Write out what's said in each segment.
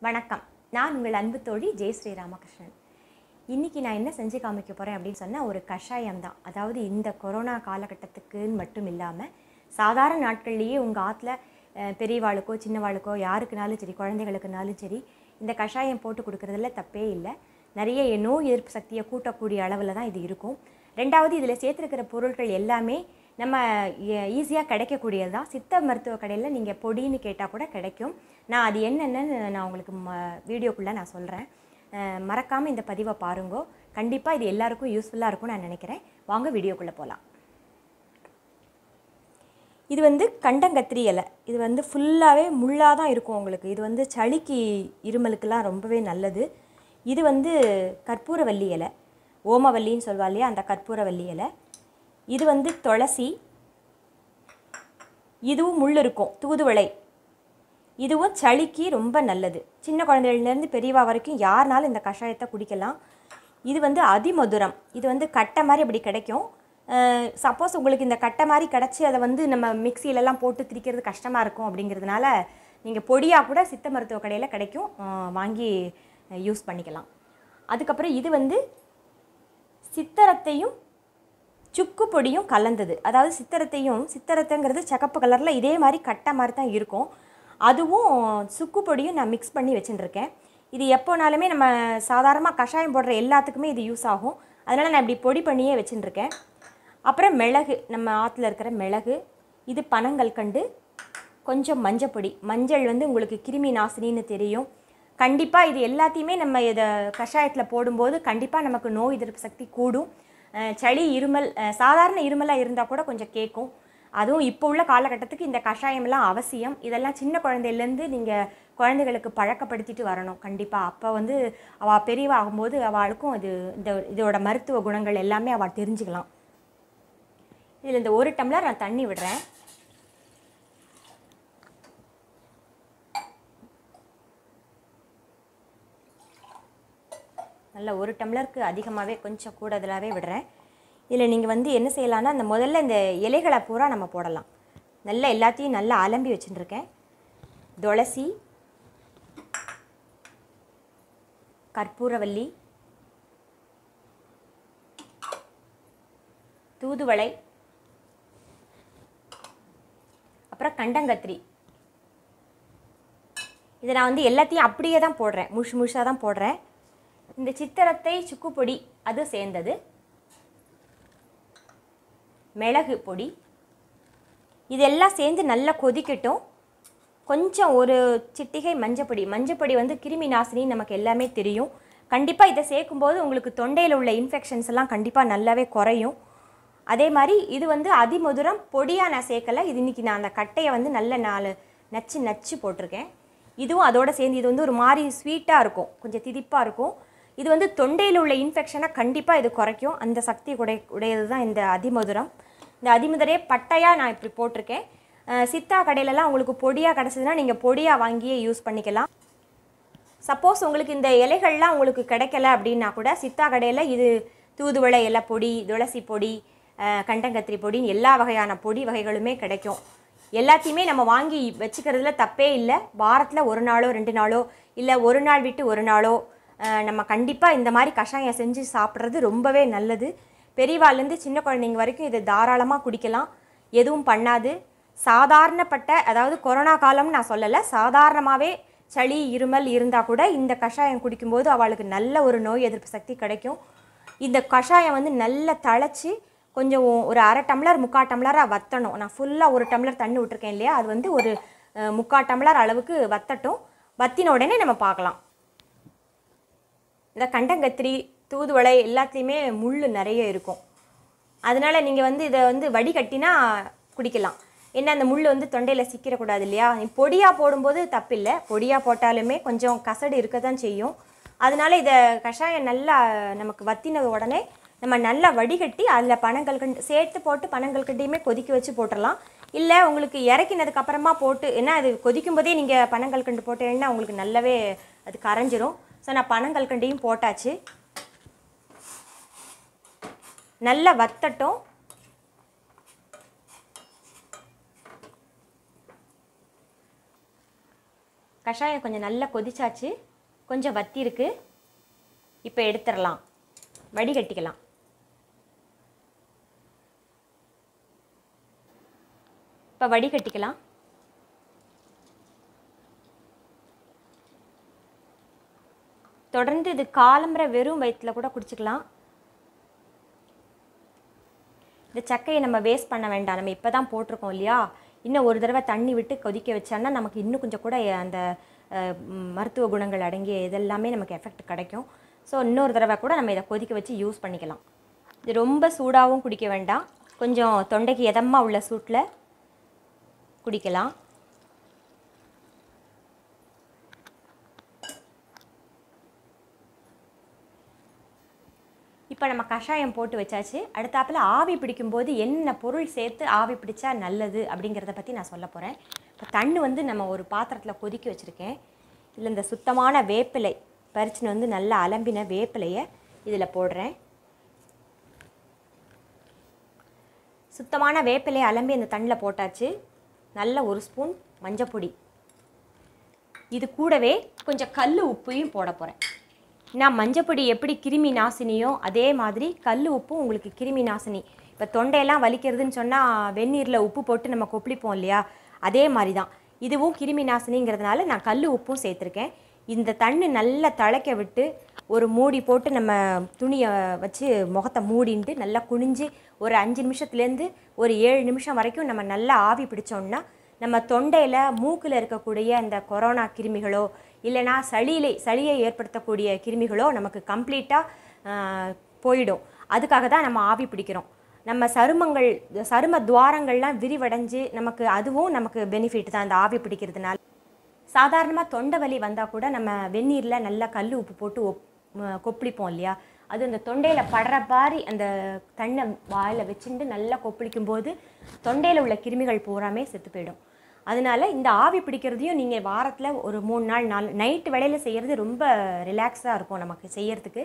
வணக்கம். நான் உங்கள் அன்பு தோழி ஜெயஸ்ரீ ராமகிருஷ்ணன். இன்றைக்கி நான் என்ன செஞ்சு காமிக்க போகிறேன் அப்படின்னு சொன்னால் ஒரு கஷாயம் தான். அதாவது இந்த கொரோனா காலகட்டத்துக்குன்னு மட்டும் இல்லாமல் சாதாரண நாட்கள்லேயே உங்கள் ஆற்றுல பெரியவாளுக்கோ சின்னவாளுக்கோ யாருக்குனாலும் சரி, குழந்தைகளுக்குனாலும் சரி, இந்த கஷாயம் போட்டு கொடுக்குறதுல தப்பே இல்லை. நிறைய நோய் எதிர்ப்பு சக்தியை கூட்டக்கூடிய அளவில் தான் இது இருக்கும். ரெண்டாவது, இதில் சேர்த்துருக்கிற பொருட்கள் எல்லாமே நம்ம ஈஸியாக கிடைக்கக்கூடியது தான். சித்த மருத்துவ கடையில் நீங்கள் பொடின்னு கேட்டால் கூட கிடைக்கும். நான் அது என்னென்னு நான் உங்களுக்கு வீடியோக்குள்ளே நான் சொல்கிறேன். மறக்காமல் இந்த பதிவை பாருங்கோ. கண்டிப்பாக இது எல்லாருக்கும் யூஸ்ஃபுல்லாக இருக்கும்னு நான் நினைக்கிறேன். வாங்க வீடியோக்குள்ளே போகலாம். இது கண்டங்கத்திரி இலை. இது ஃபுல்லாகவே முள்ளாக தான் இருக்கும் உங்களுக்கு. இது சளிக்கு இருமலுக்கெல்லாம் ரொம்பவே நல்லது. இது கற்பூரவல்லி இலை, ஓமவல்லின்னு சொல்வா இல்லையா, அந்த கற்பூரவல்லி இலை. இது துளசி. இதுவும் முள் இருக்கும். தூதுவளை. இதுவும் சளிக்கு ரொம்ப நல்லது. சின்ன குழந்தைகள்லேருந்து பெரியவா வரைக்கும் யாருனாலும் இந்த கஷாயத்தை குடிக்கலாம். இது அதிமதுரம். இது கட்டை மாதிரி அப்படி கிடைக்கும். சப்போஸ் உங்களுக்கு இந்த கட்டை மாதிரி கிடச்சி அதை நம்ம மிக்சியிலலாம் போட்டு திரிக்கிறது கஷ்டமாக இருக்கும் அப்படிங்கிறதுனால நீங்கள் பொடியாக கூட சித்த மருத்துவ கடையில் கிடைக்கும், வாங்கி யூஸ் பண்ணிக்கலாம். அதுக்கப்புறம் இது சித்தரத்தையும் சுக்கு பொடியும் கலந்தது. அதாவது சித்தரத்தைங்கிறது சகப்பு கலரில் இதே மாதிரி கட்டை மாதிரி தான் இருக்கும். அதுவும் சுக்கு பொடியும் நான் மிக்ஸ் பண்ணி வச்சுட்டுருக்கேன். இது எப்போனாலுமே நம்ம சாதாரணமாக கஷாயம் போடுற எல்லாத்துக்குமே இது யூஸ் ஆகும். அதனால் நான் இப்படி பொடி பண்ணியே வச்சுட்டுருக்கேன். அப்புறம் மிளகு, நம்ம ஆற்றுல இருக்கிற மிளகு. இது பனங்கல்கண்டு. கொஞ்சம் மஞ்சப்பொடி. மஞ்சள் உங்களுக்கு கிருமி நாசினின்னு தெரியும். கண்டிப்பாக இது எல்லாத்தையுமே நம்ம இதை கஷாயத்தில் போடும்போது கண்டிப்பாக நமக்கு நோய் எதிர்ப்பு சக்தி கூடும். சளி, இருமல், சாதாரண இருமலாக இருந்தால் கூட கொஞ்சம் கேட்கும். அதுவும் இப்போ உள்ள காலகட்டத்துக்கு இந்த கஷாயம்லாம் அவசியம். இதெல்லாம் சின்ன குழந்தையிலேருந்து நீங்கள் குழந்தைகளுக்கு பழக்கப்படுத்திட்டு வரணும் கண்டிப்பாக. அப்போ அவள் பெரியவா ஆகும்போது அவளுக்கும் இதோட மருத்துவ குணங்கள் எல்லாமே அவள் தெரிஞ்சுக்கலாம். இதில் இந்த 1 டம்ளர் நான் தண்ணி விடுறேன். நல்லா 1 டம்ளருக்கு அதிகமாகவே, கொஞ்சம் கூடுதலாகவே விடுறேன். இதில் நீங்கள் என்ன செய்யலான்னா, முதல்ல இந்த இலைகளை பூரா நம்ம போடலாம். நல்லா எல்லாத்தையும் நல்லா அலம்பி வச்சுட்டுருக்கேன். துளசி, கற்பூரவல்லி, தூதுவளை, அப்புறம் கண்டங்கத்திரி. இதை நான் எல்லாத்தையும் அப்படியே தான் போடுறேன், முழுசாக தான் போடுறேன். இந்த சித்தரத்தை சுக்கு பொடி அது சேர்ந்தது, மிளகு பொடி, இதெல்லாம் சேர்ந்து நல்லா கொதிக்கட்டும். கொஞ்சம் ஒரு சிட்டிகை மஞ்சப்பொடி. மஞ்சப்பொடி கிருமி நாசினி நமக்கு எல்லாமே தெரியும். கண்டிப்பாக இதை சேர்க்கும்போது உங்களுக்கு தொண்டையில் உள்ள இன்ஃபெக்ஷன்ஸ் எல்லாம் கண்டிப்பாக நல்லாவே குறையும். அதே மாதிரி இது அதிமதுரம். பொடியாக நான் சேர்க்கலை. இது இன்றைக்கி நான் அந்த கட்டையை நல்ல 4 நச்சு போட்டிருக்கேன். இதுவும் அதோடு சேர்ந்து இது ஒரு மாதிரி ஸ்வீட்டாக இருக்கும், கொஞ்சம் திதிப்பாக இருக்கும். இது தொண்டையில் உள்ள இன்ஃபெக்ஷனை கண்டிப்பாக இது குறைக்கும். அந்த சக்தி உடையது தான் இந்த அதிமதுரம். இந்த அதிமதுரையே பட்டையாக நான் இப்படி போட்டிருக்கேன். சித்தா கடையிலலாம் உங்களுக்கு பொடியாக கிடச்சதுன்னா நீங்கள் பொடியாக வாங்கியே யூஸ் பண்ணிக்கலாம். சப்போஸ் உங்களுக்கு இந்த இலைகள்லாம் உங்களுக்கு கிடைக்கல அப்படின்னா கூட சித்தா கடையில் இது தூதுவளை இலை பொடி, துளசி பொடி, கண்டங்கத்திரி பொடின்னு எல்லா வகையான பொடி வகைகளுமே கிடைக்கும். எல்லாத்தையுமே நம்ம வாங்கி வச்சுக்கிறதுல தப்பே இல்லை. வாரத்தில் 1 நாளோ 2 நாளோ இல்லை 1 நாள் விட்டு 1 நாளோ நம்ம கண்டிப்பாக இந்த மாதிரி கஷாயம் செஞ்சு சாப்பிட்றது ரொம்பவே நல்லது. பெரியவாள்லேருந்து சின்ன குழந்தைங்க வரைக்கும் இதை தாராளமாக குடிக்கலாம், எதுவும் பண்ணாது. சாதாரணப்பட்ட, அதாவது கொரோனா காலம்னு நான் சொல்லலை, சாதாரணமாகவே சளி இருமல் இருந்தால் கூட இந்த கஷாயம் குடிக்கும்போது அவளுக்கு நல்ல ஒரு நோய் எதிர்ப்பு சக்தி கிடைக்கும். இந்த கஷாயம் நல்லா தழைச்சி கொஞ்சம் ஒரு 1/2 டம்ளர் 3/4 டம்ளராக வற்றணும். நான் ஃபுல்லாக 1 டம்ளர் தண்ணி விட்டுருக்கேன் இல்லையா, அது ஒரு 3/4 டம்ளர் அளவுக்கு வற்றட்டும். வற்றின உடனே நம்ம பார்க்கலாம். இந்த கண்டங்கத்திரி, தூதுவளை எல்லாத்துலேயுமே முள் நிறைய இருக்கும். அதனால் நீங்கள் இதை வடிகட்டினா குடிக்கலாம். ஏன்னா அந்த முள் தொண்டையில் சிக்கிடக்கூடாது இல்லையா. பொடியாக போடும்போது தப்பில்லை. பொடியாக போட்டாலுமே கொஞ்சம் கசடு இருக்க தான் செய்யும். அதனால் இதை கஷாயம் நல்லா நமக்கு வற்றின உடனே நம்ம நல்லா வடிகட்டி அதில் பனங்கல்கண்டு சேர்த்து போட்டு பனங்கல்கண்டையுமே கொதிக்க வச்சு போட்டுடலாம். இல்லை உங்களுக்கு இறக்கினதுக்கப்புறமா போட்டு, ஏன்னா அது கொதிக்கும் போதே நீங்கள் பனங்கல்கண்டு போட்டீங்கன்னா உங்களுக்கு நல்லாவே அது கரைஞ்சிரும். ஸோ நான் பனங்கல்கண்டையும் போட்டாச்சு. நல்லா வத்தட்டும். கஷாயம் கொஞ்சம் நல்லா கொதிச்சாச்சு, கொஞ்சம் வத்தி இருக்கு. இப்போ எடுத்துடலாம், வடிகட்டிக்கலாம். இப்போ வடிகட்டிக்கலாம். தொடர்ந்து இது காலம்பரை வெறும் வயிற்றில் கூட குடிச்சிக்கலாம். இந்த சக்கையை நம்ம வேஸ்ட் பண்ண வேண்டாம், நம்ம இப்போ தான் போட்டிருக்கோம் இல்லையா. இன்னும் ஒரு தடவை தண்ணி விட்டு கொதிக்க வச்சோன்னா நமக்கு இன்னும் கொஞ்சம் கூட அந்த மருத்துவ குணங்கள் அடங்கிய இதெல்லாமே நமக்கு எஃபெக்ட் கிடைக்கும். ஸோ இன்னொரு தடவை கூட நம்ம இதை கொதிக்க வச்சு யூஸ் பண்ணிக்கலாம். இது ரொம்ப சூடாகவும் குடிக்க வேண்டாம், கொஞ்சம் தொண்டைக்கு எதமாக உள்ள சூட்டில் குடிக்கலாம். இப்போ நம்ம கஷாயம் போட்டு வச்சாச்சு. அடுத்தாப்பில் ஆவி பிடிக்கும்போது என்ன பொருள் சேர்த்து ஆவி பிடிச்சா நல்லது அப்படிங்கிறத பற்றி நான் சொல்ல போகிறேன். இப்போ தண்ணி வந்து நம்ம ஒரு பாத்திரத்தில் கொதிக்க வச்சுருக்கேன். இதில் இந்த சுத்தமான வேப்பிலை பறிச்சுன்னு வந்து நல்லா அலம்பின வேப்பிலையை இதில் போடுறேன். சுத்தமான வேப்பிலையை அலம்பி அந்த தண்ணியில் போட்டாச்சு. நல்ல ஒரு ஸ்பூன் மஞ்சப்பொடி, இது கூடவே கொஞ்சம் கல் உப்பையும் போட போகிறேன். நான் மஞ்சப்பொடி எப்படி கிருமி நாசினியோ அதே மாதிரி கல் உப்பும் உங்களுக்கு கிருமி நாசினி. இப்போ தொண்டையெல்லாம் வலிக்கிறதுன்னு சொன்னால் வெந்நீரில் உப்பு போட்டு நம்ம கொப்பளிப்போம் இல்லையா, அதே மாதிரி தான் இதுவும் கிருமி நாசினிங்கிறதுனால நான் கல் உப்பும் சேர்த்துருக்கேன். இந்த தண்ணி நல்லா திளைக்க விட்டு ஒரு மூடி போட்டு நம்ம துணியை வச்சு முகத்தை மூடின்ட்டு நல்லா குனிஞ்சு ஒரு 5 நிமிஷத்துலேருந்து ஒரு 7 நிமிஷம் வரைக்கும் நம்ம நல்லா ஆவி பிடிச்சோம்னா நம்ம தொண்டையில் மூக்கில் இருக்கக்கூடிய அந்த கொரோனா கிருமிகளோ இல்லைனா சளியை ஏற்படுத்தக்கூடிய கிருமிகளோ நமக்கு கம்ப்ளீட்டாக போயிடும். அதுக்காக தான் நம்ம ஆவி பிடிக்கிறோம். நம்ம சரும துவாரங்கள்லாம் விரிவடைஞ்சு அதுவும் நமக்கு பெனிஃபிட் தான் இந்த ஆவி பிடிக்கிறதுனால. சாதாரணமாக தொண்டை வலி வந்தால் கூட நம்ம வெந்நீரில் நல்லா கல் உப்பு போட்டு கொப்பளிப்போம் இல்லையா, அது அந்த தொண்டையில் படுற மாதிரி அந்த தண்ணை வாயில் வச்சுட்டு நல்லா கொப்பளிக்கும் போது தொண்டையில் உள்ள கிருமிகள் பூராமே செத்து போயிடும். அதனால இந்த ஆவி பிடிக்கிறதையும் நீங்கள் வாரத்தில் ஒரு 3 நாள் 4 நைட்டு வேளையில் செய்கிறது ரொம்ப ரிலாக்ஸாக இருக்கும் நமக்கு செய்யறதுக்கு.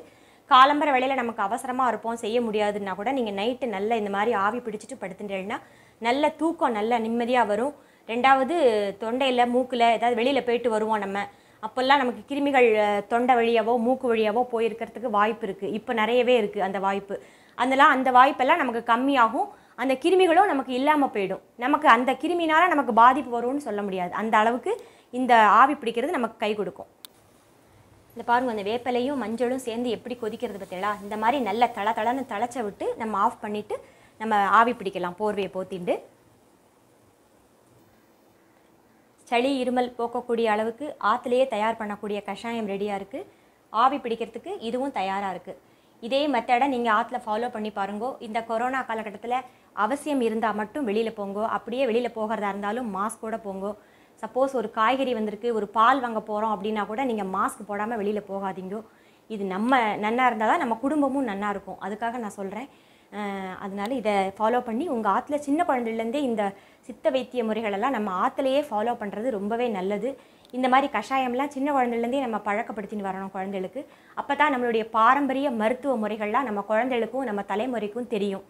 காலம்பர வேளையில் நமக்கு அவசரமாக இருப்போம், செய்ய முடியாதுன்னா கூட நீங்கள் நைட்டு நல்லா இந்த மாதிரி ஆவி பிடிச்சிட்டு படுத்துட்டேன்னா நல்ல தூக்கம் நல்ல நிம்மதியாக வரும். ரெண்டாவது தொண்டையில் மூக்கில் ஏதாவது வெளியில் போயிட்டு வருவோம் நம்ம, அப்போல்லாம் நமக்கு கிருமிகள் தொண்டை வழியாவோ மூக்கு வழியாவோ போயிருக்கிறதுக்கு வாய்ப்பு இருக்குது. இப்போ நிறையவே இருக்குது அந்த வாய்ப்பு. அந்த வாய்ப்பெல்லாம் நமக்கு கம்மியாகும். அந்த கிருமிகளும் நமக்கு இல்லாமல் போயிடும். நமக்கு அந்த கிருமினால் நமக்கு பாதிப்பு வரும்னு சொல்ல முடியாது, அந்த அளவுக்கு இந்த ஆவி பிடிக்கிறது நமக்கு கை கொடுக்கும். இந்த பாருங்கள், அந்த வேப்பிலையும் மஞ்சளும் சேர்ந்து எப்படி கொதிக்கிறது பார்த்தீங்களா. இந்த மாதிரி நல்ல தளன்னு தளச்ச விட்டு நம்ம ஆஃப் பண்ணிவிட்டு நம்ம ஆவி பிடிக்கலாம் போர்வையை போத்திண்டு. சளி இருமல் போக்கக்கூடிய அளவுக்கு ஆற்றுலேயே தயார் பண்ணக்கூடிய கஷாயம் ரெடியாக இருக்குது. ஆவி பிடிக்கிறதுக்கு இதுவும் தயாராக இருக்குது. இதே மெத்தடை நீங்கள் ஆற்றுல ஃபாலோ பண்ணி பாருங்கோ. இந்த கொரோனா காலகட்டத்தில் அவசியம் இருந்தால் மட்டும் வெளியில் போங்கோ. அப்படியே வெளியில் போகிறதா இருந்தாலும் மாஸ்கோட போங்கோ. சப்போஸ் ஒரு காய்கறி வந்திருக்கு, ஒரு பால் வாங்க போகிறோம் அப்படின்னா கூட நீங்கள் மாஸ்க் போடாமல் வெளியில் போகாதீங்கோ. இது நம்ம நன்னா இருந்தால் தான் நம்ம குடும்பமும் நன்னா இருக்கும். அதுக்காக நான் சொல்கிறேன். அதனால இதை ஃபாலோ பண்ணி உங்கள் ஆற்றுல சின்ன குழந்தைலேருந்தே இந்த சித்த வைத்திய முறைகளெல்லாம் நம்ம ஆற்றுலையே ஃபாலோ பண்ணுறது ரொம்பவே நல்லது. இந்த மாதிரி கஷாயம்லாம் சின்ன குழந்தைலேருந்தே நம்ம பழக்கப்படுத்தின்னு வரணும் குழந்தைகளுக்கு. அப்போ தான் நம்மளுடைய பாரம்பரிய மருத்துவ முறைகள்லாம் நம்ம குழந்தைகளுக்கும் நம்ம தலைமுறைக்கும் தெரியும்.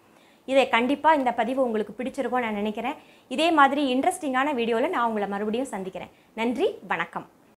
இதை கண்டிப்பாக இந்த பதிவு உங்களுக்கு பிடிச்சிருக்கும்னு நான் நினைக்கிறேன். இதே மாதிரி இன்ட்ரெஸ்டிங்கான வீடியோவில் நான் உங்களை மறுபடியும் சந்திக்கிறேன். நன்றி, வணக்கம்.